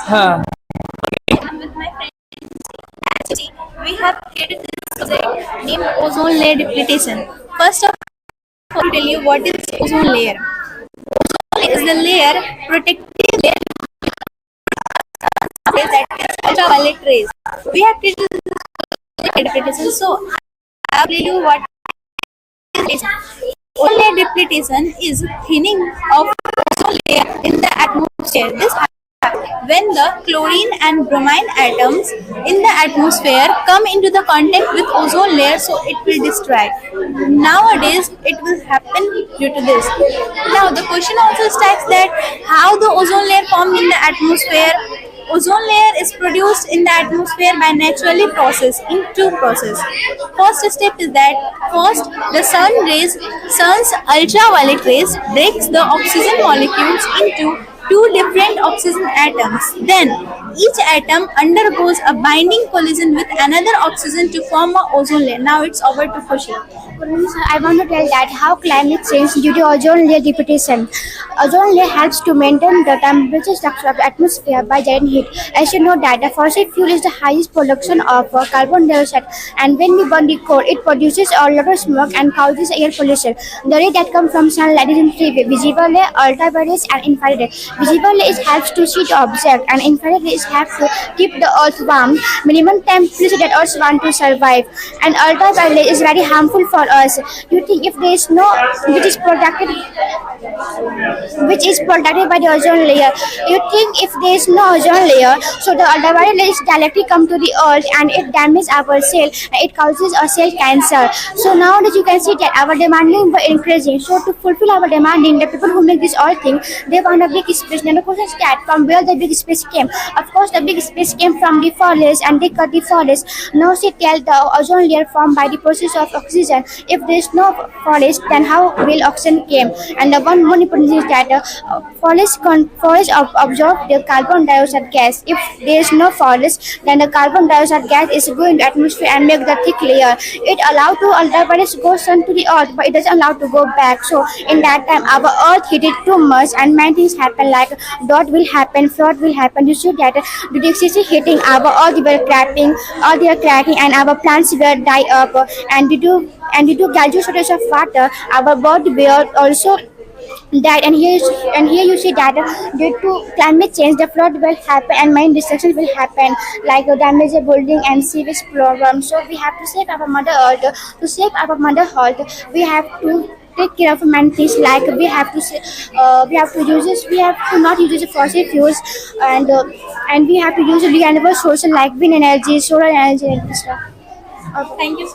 हाँ. I'm with my friend. Actually, we have created this subject named ozone layer depletion. First of all, to tell you what is ozone layer. Ozone is the layer protective layer that is ultraviolet rays. We have created this depletion. So I'll tell you what is ozone layer depletion is thinning of ozone layer in the atmosphere. This when the chlorine and bromine atoms in the atmosphere come into the contact with ozone layer, so it will destroy. Nowadays it will happen due to this. Now the question also starts that how the ozone layer formed in the atmosphere. Ozone layer is produced in the atmosphere by naturally process in two process. First step is that first the sun's ultraviolet rays breaks the oxygen molecules into two different oxygen atoms. Then each atom undergoes a binding collision with another oxygen to form a ozone layer. Now it's over to Khushi. I want to tell that how climate change due to ozone layer depletion. Ozone layer helps to maintain the temperature structure of the atmosphere by generating heat. As you know that the fossil fuel is the highest production of carbon dioxide, and when we burn the coal, it produces a lot of smoke and causes air pollution. The ray that comes from sunlight is in three ways: visible ray, ultraviolet, and infrared ray. Visible ray helps to see the object, and infrared ray helps to keep the earth warm, minimum temperature that earth want to survive. And ultraviolet is very harmful for us. You think if there is no which is protected by the ozone layer. You think if there is no ozone layer, so the ultraviolet rays directly come to the earth and it damages our cell and it causes a cell cancer. So nowadays you can see that our demanding were increasing. So to fulfill our demanding, the people who make this all thing, they want a big space. Now the question is that from where the big space came? Of course the big space came from the forest, and they cut the forest. Now she tell the ozone layer formed by the process of oxygen. If there is no forest, then how will oxygen came? And the one more important thing is that forest absorb the carbon dioxide gas. If there is no forest, then the carbon dioxide gas is going to atmosphere and make the thick layer. It allows to ultraviolet go sun to the earth, but it doesn't allow to go back. So in that time, our earth heated too much, and many things happen like drought will happen, flood will happen. You see that due to excessive heating, our earth were cracking, and our plants will die up. And due to gradual shortage of water, our body will also died. And here you see that due to climate change, the flood will happen and many destructions will happen, like damage of building and sewage problem. So we have to save our mother earth. To save our mother earth, we have to take care of many things, like we have to not use fossil fuels, and we have to use renewable sources like wind energy, solar energy, and stuff. Thank you.